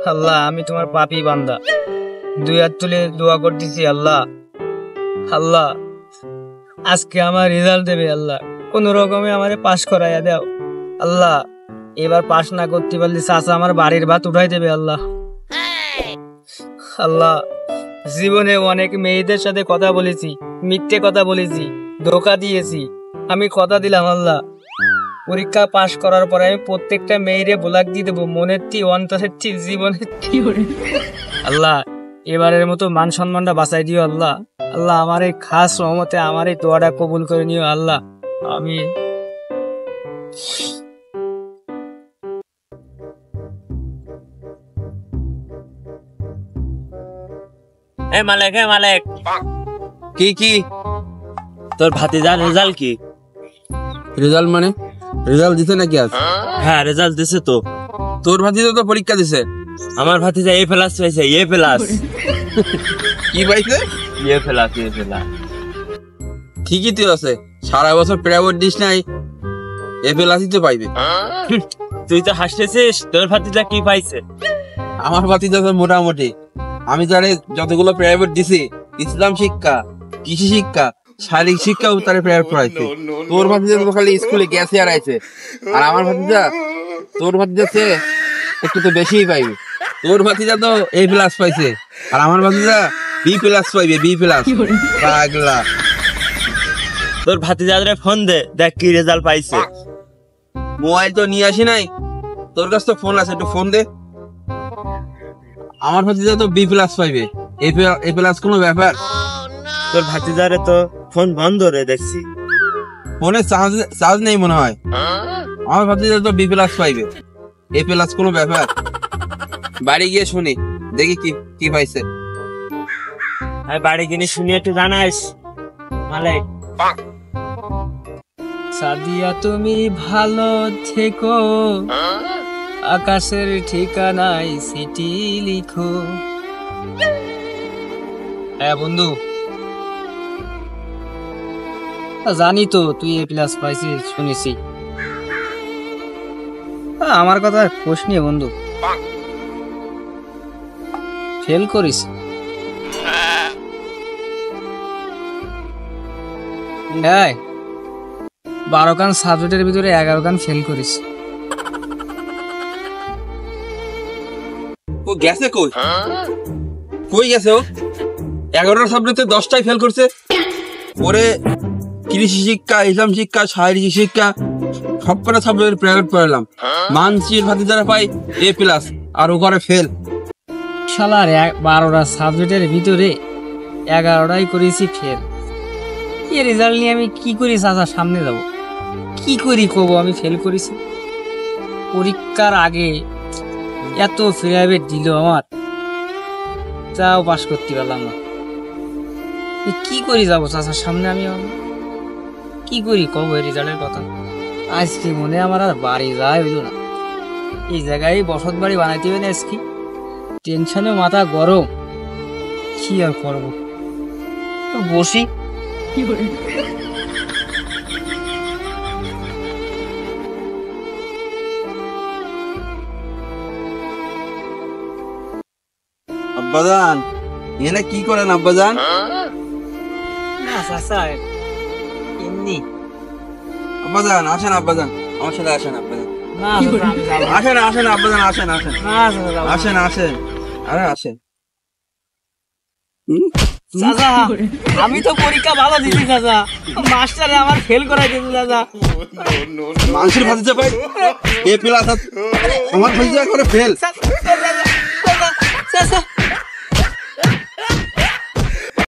আল্লাহ আমি তোমার পাপী বান্দা, দুই হাত তুলে দোয়া করতেছি। আল্লাহ আল্লাহ আজকে আমার রেজাল্ট দেবে, আল্লাহ কোন রকমে আমারে পাশ করাইয়া দাও। আল্লাহ এবার পাশ না করতে পারলে চাচা আমার বাড়ির ভাত উঠাই দেবে। আল্লাহ আল্লাহ জীবনে অনেক মেয়েদের সাথে কথা বলেছি, মিথ্যে কথা বলেছি, ধোঁকা দিয়েছি। আমি কথা দিলাম আল্লাহ পরীক্ষা পাশ করার পরে আমি প্রত্যেকটা মেয়েরে ব্লক দিয়ে দেবো, মনের টি অন্তরের টি জীবনের টি। আল্লাহ এবারের মতো মান সম্মানটা বাঁচাই দিও আল্লাহ। আল্লাহ আমার এই খাস রহমতে আমার এই দোয়াটা কবুল করে নিও আল্লাহ। আমি মালিক মালিক কি তোর ভাতিজার রেজাল্ট কি? রেজাল্ট মানে রেজাল্ট দিছে নাকি আজ? হ্যাঁ রেজাল্ট দিছে তো। তোর ভাতিজা তো পরীক্ষা দিছে। আমার ভাতিজা এ প্লাস পাইছে। এ প্লাস কি পাইছে? এ প্লাস এ প্লাস। ঠিকই তো আছে, সারা বছর প্রাইভেট দিস নাই, এ প্লাসই তো পাইবে। তুই তো হাসতেছিস, তোর ভাতিজা কি পাইছে? আমার ভাতিজা তো মোটামুটি, আমি তারে যতগুলো প্রাইভেট দিছি, ইসলাম শিক্ষা, কৃষি শিক্ষা, শারীরিক শিক্ষাও তারে প্রাইভেট পড়াইছে। তোর ভাতিজা তো খালি স্কুলে গেছে আর আইছে, আর আমার ভাতিজা তোর ভাতিজা একটু তো বেশিই পাইবে। তোর ভাতিজা তো এ প্লাস পাইছে, আর আমার ভাতিজা বি প্লাস পাইবে, বি প্লাস। পাগলা, তোর ভাতিজারে ফোন দে, দেখ কি রেজাল্ট পাইছে। মোবাইল তো নিয়ে আসি নাই, তোর কাছে তো ফোন আছে, একটু ফোন দে। আমার ভাতিজা তো বি প্লাস পাইবে, এ প্লাস কোনো ব্যাপার? তোর ভাতিজারে তো ফোন বন্ধ রে দেখছি, ফোনে চার্জ নেই মনে হয়। আমার ভাতিজা তো বি প্লাস পাইবে, এ প্লাস কোনো ব্যাপার? বাড়ি গিয়ে শুনি, দেখি কি পাইছে। আমি বাড়ি গিয়ে শুনি, একটু জানাইস মালিক। সাদিয়া তুমি ভালো থেকো, আকাশের ঠিকানায় চিঠি লিখো। হ্যাঁ বন্ধু, জানি তো তুই এ প্লাস পাইছিস, শুনেছি। আমার কথা কোষ নিয়ে বন্ধু, ফেল করিস। হ্যাঁ 12 খান সাবজেক্টের ভিতরে 11 খান ফেল করিস। ও গেছে কই গেছে? ও 11টা সাবজেক্টে 10টাই ফেল করছে। ওরে কৃষি শিক্ষা, ইসলাম শিক্ষা, শারীরিক শিক্ষা সবকটা সাবজেক্ট প্রাইভেট পড়ালাম। মানসির ভাতিজারা পাই এ প্লাস, আর ও করে ফেল। শালার 12টা সাবজেক্টের ভিতরে 11টাই করেছি ফেল। এই রেজাল্ট নিয়ে আমি কি করি চাচা সামনে যাব? কি করি কব আমি ফেল করেছি? পরীক্ষার আগে এত প্রাইভেট দিল আমার, তাও পাস করতে পারলাম না। কি করি যাব চাচার সামনে আমি? কি করি কব এই রেজাল্টের কথা? আজকে মনে আমার আর বাড়ি যায় হইল না, এই জায়গায় বসত বাড়ি বানাইতে হবে না। আজকে টেনশনে মাথা গরম, কি আর করবো, তো বসি। কি করে আব্বাজান, এনে কি করেন আব্বাজান? না চাচা এমনি। আব্বাজান আসেন, আব্বাজান আমার সাথে আসেন। আব্বাজান না চাচা আমি যাবো না। আসেন আব্বাজান, আসেন। না চাচা যাবো না। আসেন, আরে আসেন। চাচা আমি তো পরীক্ষা ভালো দিছি চাচা, মাস্টারে আমার ফেল করাই দিয়েছে চাচা। মানুষের ভাতিজা পাই এ প্লাস, আমার ভাতিজা করে ফেল। চাচা